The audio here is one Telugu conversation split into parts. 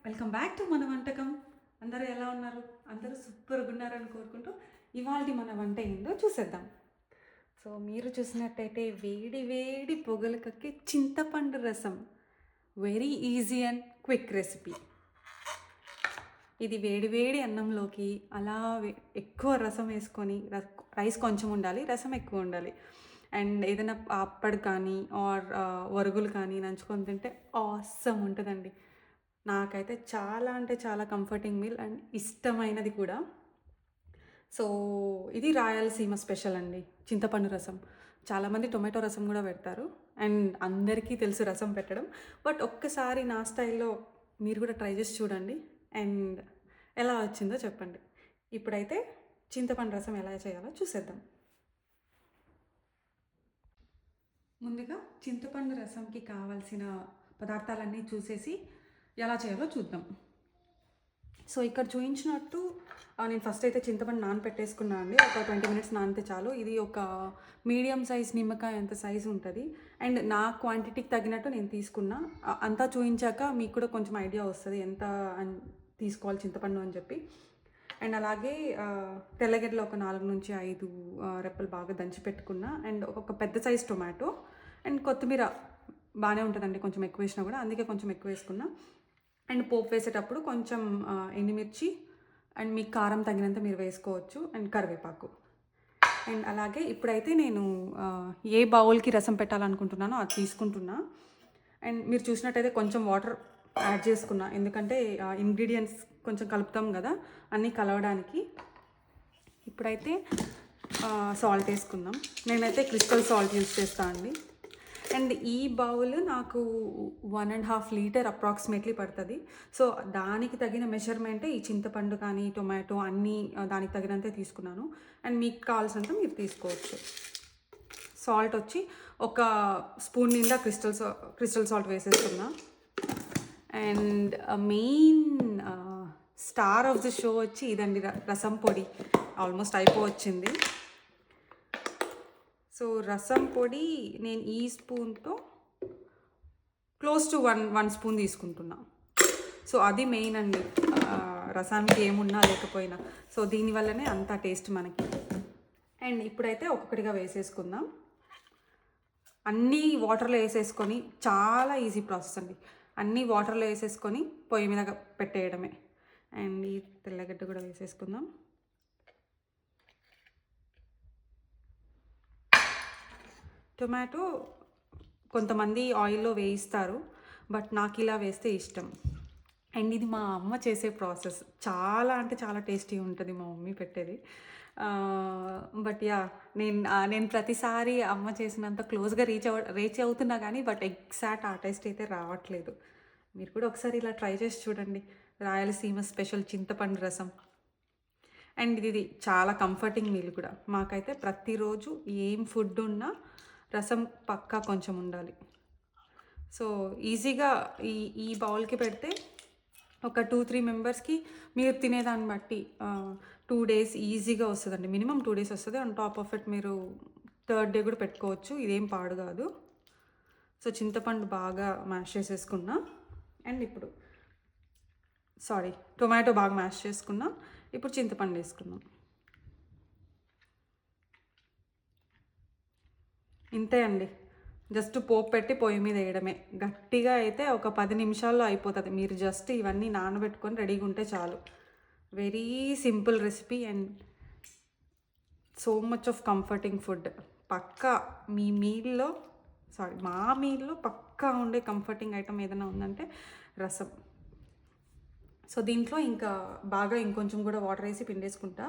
వెల్కమ్ బ్యాక్ టు మన వంటకం. అందరూ ఎలా ఉన్నారు? అందరూ సూపర్గా ఉన్నారని కోరుకుంటూ ఇవాళ మన వంట ఏందో చూసేద్దాం. సో మీరు చూసినట్టయితే వేడి వేడి పొగలు కక్కి చింతపండు రసం, very easy and quick recipe. ఇది వేడి వేడి అన్నంలోకి అలా ఎక్కువ రసం వేసుకొని, రైస్ కొంచెం ఉండాలి, రసం ఎక్కువ ఉండాలి, అండ్ ఏదైనా అప్పడు కానీ ఆర్ వరుగులు కానీ నంచుకొని తింటే ఆసమ్ ఉంటుందండి. నాకైతే చాలా అంటే చాలా కంఫర్టింగ్ మీల్ అండ్ ఇష్టమైనది కూడా. సో ఇది రాయలసీమ స్పెషల్ అండి, చింతపండు రసం. చాలామంది టొమాటో రసం కూడా పెడతారు అండ్ అందరికీ తెలుసు రసం పెట్టడం. బట్ ఒక్కసారి నా స్టైల్లో మీరు కూడా ట్రై చేసి చూడండి అండ్ ఎలా వచ్చిందో చెప్పండి. ఇప్పుడైతే చింతపండు రసం ఎలా చేయాలో చూసేద్దాం. ముందుగా చింతపండు రసంకి కావాల్సిన పదార్థాలన్నీ చూసేసి ఎలా చేయాలో చూద్దాం. సో ఇక్కడ చూపించినట్టు నేను ఫస్ట్ అయితే చింతపండు నానపెట్టేసుకున్నాను అండి. ఒక 20 మినిట్స్ నానితే చాలు. ఇది ఒక మీడియం సైజ్ నిమ్మకాయ అంత సైజు ఉంటుంది అండ్ నా క్వాంటిటీకి తగినట్టు నేను తీసుకున్నా. అంతా చూపించాక మీకు కూడా కొంచెం ఐడియా వస్తుంది ఎంత తీసుకోవాలి చింతపండు అని చెప్పి. అండ్ అలాగే తెల్లగడ్డలో ఒక 4-5 రెప్పలు బాగా దంచి పెట్టుకున్నా అండ్ ఒక పెద్ద సైజ్ టొమాటో అండ్ కొత్తిమీర బాగానే ఉంటుందండి, కొంచెం ఎక్కువ వేసినా కూడా, అందుకే కొంచెం ఎక్కువ వేసుకున్నా. అండ్ పోపు వేసేటప్పుడు కొంచెం ఎండుమిర్చి అండ్ మీకు కారం తగినంత మీరు వేసుకోవచ్చు అండ్ కరివేపాకు. అండ్ అలాగే ఇప్పుడైతే నేను ఏ బౌల్కి రసం పెట్టాలనుకుంటున్నానో అది తీసుకుంటున్నా. అండ్ మీరు చూసినట్టయితే కొంచెం వాటర్ యాడ్ చేసుకున్నా, ఎందుకంటే ఇంగ్రీడియంట్స్ కొంచెం కలుపుతాం కదా అన్నీ కలవడానికి. ఇప్పుడైతే సాల్ట్ వేసుకుందాం. నేనైతే క్రిస్టల్ సాల్ట్ యూజ్ చేస్తాను అండి. అండ్ ఈ బౌల్ నాకు 1.5 లీటర్ అప్రాక్సిమేట్లీ పడుతుంది. సో దానికి తగిన మెజర్మెంటే ఈ చింతపండు కానీ టొమాటో అన్నీ దానికి తగినంతే తీసుకున్నాను అండ్ మీకు కావాల్సినంత మీరు తీసుకోవచ్చు. సాల్ట్ వచ్చి ఒక స్పూన్ నిండా క్రిస్టల్ సాల్ట్ వేసేస్తున్నా. And main star of the show వచ్చి ఇదండి, రసం పొడి. ఆల్మోస్ట్ అయిపోవచ్చింది. సో రసం పొడి నేను ఈ స్పూన్తో క్లోజ్ టు వన్ స్పూన్ తీసుకుంటున్నా. సో అది మెయిన్ అండి, రసానికి ఏమున్నా లేకపోయినా. సో దీనివల్లనే అంత టేస్ట్ మనకి. అండ్ ఇప్పుడైతే ఒక్కొక్కటిగా వేసేసుకుందాం. అన్నీ వాటర్లో వేసేసుకొని, చాలా ఈజీ ప్రాసెస్ అండి, అన్నీ వాటర్లో వేసేసుకొని పొయ్యి మీద పెట్టేయడమే. అండ్ ఈ తెల్లగడ్డ కూడా వేసేసుకుందాం. టొమాటో కొంతమంది ఆయిల్లో వేయిస్తారు, బట్ నాకు ఇలా వేస్తే ఇష్టం. అండ్ ఇది మా అమ్మ చేసే ప్రాసెస్, చాలా అంటే చాలా టేస్టీ ఉంటుంది మా మమ్మీ పెట్టేది. బట్ యా, నేను ప్రతిసారి అమ్మ చేసినంత క్లోజ్గా రీచ్ అవుతున్నా కానీ బట్ ఎగ్జాక్ట్ ఆ టేస్ట్ అయితే రావట్లేదు. మీరు కూడా ఒకసారి ఇలా ట్రై చేసి చూడండి, రాయలసీమ స్పెషల్ చింతపండు రసం. అండ్ ఇది చాలా కంఫర్టింగ్ మీల్ కూడా. మాకైతే ప్రతిరోజు ఏం ఫుడ్ ఉన్నా రసం పక్కా కొంచెం ఉండాలి. సో ఈజీగా ఈ బౌల్కి పెడితే ఒక 2-3 మెంబర్స్కి మీరు తినేదాన్ని బట్టి 2 days ఈజీగా వస్తుందండి. మినిమం 2 days వస్తుంది. ఆన్ టాప్ ఆఫ్ ఇట్ మీరు 3rd day కూడా పెట్టుకోవచ్చు, ఇదేం పాడు కాదు. సో చింతపండు బాగా మ్యాష్ చేసేసుకున్నా. అండ్ ఇప్పుడు టొమాటో బాగా మ్యాష్ చేసుకున్నా. ఇప్పుడు చింతపండు వేసుకున్నాం. ఇంతే అండి, జస్ట్ పోపు పెట్టి పొయ్యి మీద వేయడమే. గట్టిగా అయితే ఒక 10 నిమిషాల్లో అయిపోతుంది. మీరు జస్ట్ ఇవన్నీ నానబెట్టుకొని రెడీగా ఉంటే చాలు. Very simple recipe and so much of comforting food. పక్కా మీ మీల్లో మా మీల్లో పక్కా ఉండే కంఫర్టింగ్ ఐటమ్ ఏదైనా ఉందంటే రసం. సో దీంట్లో ఇంకా బాగా ఇంకొంచెం కూడా వాటర్ వేసి పిండేసుకుంటా.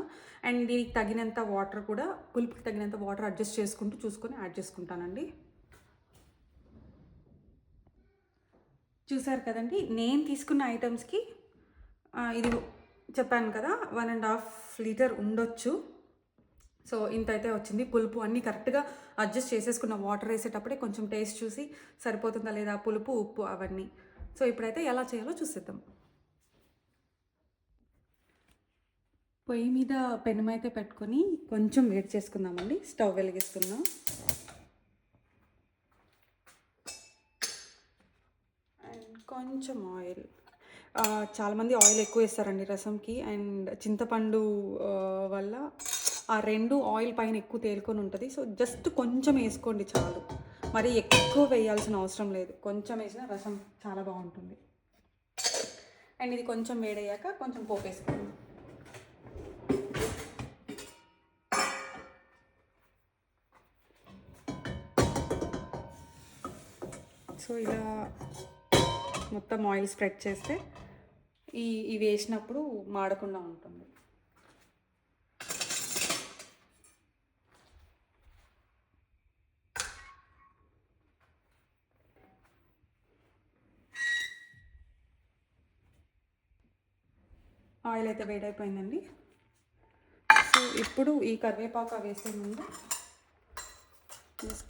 అండ్ దీనికి తగినంత వాటర్ కూడా, పులుపుకి తగినంత వాటర్ అడ్జస్ట్ చేసుకుంటూ చూసుకొని యాడ్ చేసుకుంటానండి. చూసారు కదండి, నేను తీసుకున్న ఐటమ్స్కి ఇది చెప్పాను కదా 1.5 లీటర్ ఉండొచ్చు. సో ఇంత అయితే వచ్చింది. పులుపు అన్నీ కరెక్ట్గా అడ్జస్ట్ చేసేసుకున్న, వాటర్ వేసేటప్పుడే కొంచెం టేస్ట్ చూసి సరిపోతుందా లేదా, పులుపు ఉప్పు అవన్నీ. సో ఇప్పుడైతే ఎలా చేయాలో చూసేద్దాం. పొయ్యి మీద పెనమైతే పెట్టుకొని కొంచెం వేడి చేసుకుందామండి. స్టవ్ వెలిగిస్తున్నాం. అండ్ కొంచెం ఆయిల్. చాలామంది ఆయిల్ ఎక్కువ వేస్తారండి రసంకి. అండ్ చింతపండు వల్ల ఆ రెండు ఆయిల్ పైన ఎక్కువ తేలుకొని ఉంటుంది. సో జస్ట్ కొంచెం వేసుకోండి చాలు, మరి ఎక్కువ వేయాల్సిన అవసరం లేదు. కొంచెం వేసిన రసం చాలా బాగుంటుంది. అండ్ ఇది కొంచెం వేడయ్యాక కొంచెం పోపు వేసుకోండి. సో ఇలా మొత్తం ఆయిల్ స్ప్రెడ్ చేస్తే ఇవి వేసినప్పుడు మాడకుండా ఉంటుంది. ఆయిల్ అయితే వేడైపోయిందండి. సో ఇప్పుడు ఈ కరివేపాకు వేసే ముందు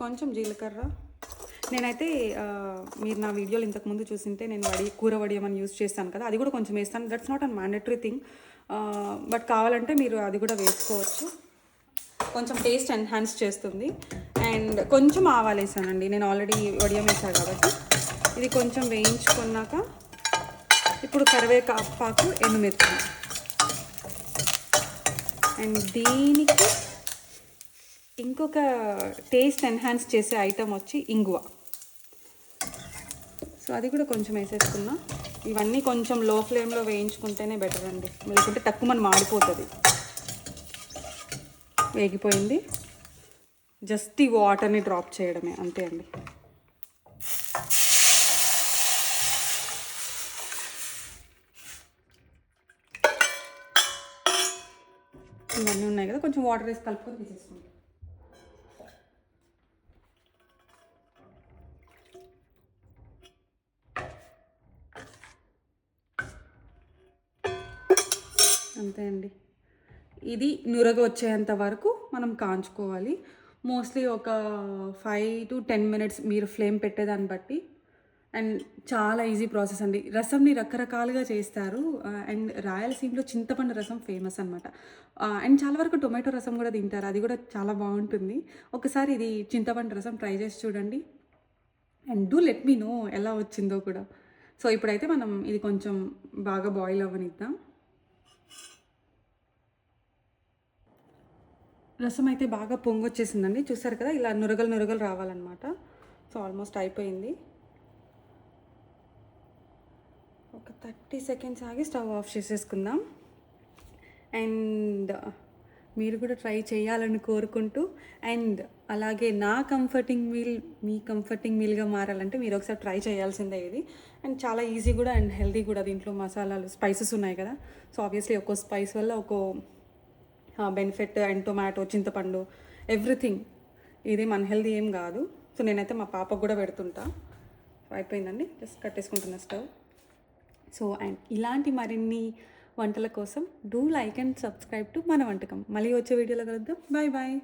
కొంచెం జీలకర్ర, నేనైతే మీరు నా వీడియోలు ఇంతకుముందు చూసింటే నేను కూర వడియమని యూజ్ చేస్తాను కదా, అది కూడా కొంచెం వేస్తాను. That's not an mandatory thing, but కావాలంటే మీరు అది కూడా వేసుకోవచ్చు. కొంచెం టేస్ట్ ఎన్హాన్స్ చేస్తుంది. అండ్ కొంచెం ఆవాలు వేసానండి, నేను ఆల్రెడీ వడియం వేసాను కాబట్టి. ఇది కొంచెం వేయించుకున్నాక ఇప్పుడు కరివేపాకు, ఎండుమిర్చి, అండ్ దీనికి ఇంకొక టేస్ట్ ఎన్హాన్స్ చేసే ఐటమ్ వచ్చి ఇంగువ. సో అది కూడా కొంచెం వేసేసుకున్నా. ఇవన్నీ కొంచెం లో ఫ్లేమ్లో వేయించుకుంటేనే బెటర్ అండి, లేకుంటే తక్కువ మన మాడిపోతుంది. వేగిపోయింది, జస్ట్ ఈ వాటర్ని డ్రాప్ చేయడమే, అంతే అండి. ఇవన్నీ ఉన్నాయి కదా, కొంచెం వాటర్ వేసి కలుపుకొని తీసేసుకుంటాం. అంతే అండి. ఇది నురగ వచ్చేంత వరకు మనం కాంచుకోవాలి. మోస్ట్లీ ఒక 5 to 10 minutes మీరు ఫ్లేమ్ పెట్టేదాన్ని బట్టి. అండ్ చాలా ఈజీ ప్రాసెస్ అండి. రసంని రకరకాలుగా చేస్తారు. అండ్ రాయలసీమలో చింతపండు రసం ఫేమస్ అనమాట. అండ్ చాలా వరకు టొమాటో రసం కూడా తింటారు, అది కూడా చాలా బాగుంటుంది. ఒకసారి ఇది చింతపండు రసం ట్రై చేసి చూడండి. And do let me know ఎలా వచ్చిందో కూడా. సో ఇప్పుడైతే మనం ఇది కొంచెం బాగా బాయిల్ అవ్వనిద్దాం. రసం అయితే బాగా పొంగొచ్చేసిందండి, చూసారు కదా, ఇలా నురగలు రావాలన్నమాట. సో ఆల్మోస్ట్ అయిపోయింది. ఒక 30 seconds ఆగి స్టవ్ ఆఫ్ చేసేసుకుందాం. అండ్ మీరు కూడా ట్రై చేయాలని కోరుకుంటూ, అండ్ అలాగే నా కంఫర్టింగ్ మీల్ మీ కంఫర్టింగ్ మీల్గా మారాలంటే మీరు ఒకసారి ట్రై చేయాల్సిందే ఇది. అండ్ చాలా ఈజీ కూడా అండ్ హెల్తీ కూడా. దీంట్లో మసాలాలు, స్పైసెస్ ఉన్నాయి కదా. సో ఆబ్వియస్లీ ఒక్కో స్పైస్ వల్ల ఒక్కో బెనిఫిట్. అండ్ టొమాటో, చింతపండు, ఎవ్రీథింగ్. ఇది మన హెల్తీ ఏం కాదు. సో నేనైతే మా పాపకు కూడా పెడుతుంటా. సో అయిపోయిందండి, జస్ట్ కట్టేసుకుంటున్న స్టవ్. సో అండ్ ఇలాంటి మరిన్ని వంటల కోసం do like and subscribe to మన వంటకం. మళ్ళీ వచ్చే వీడియోలో కలుద్దాం. Bye bye.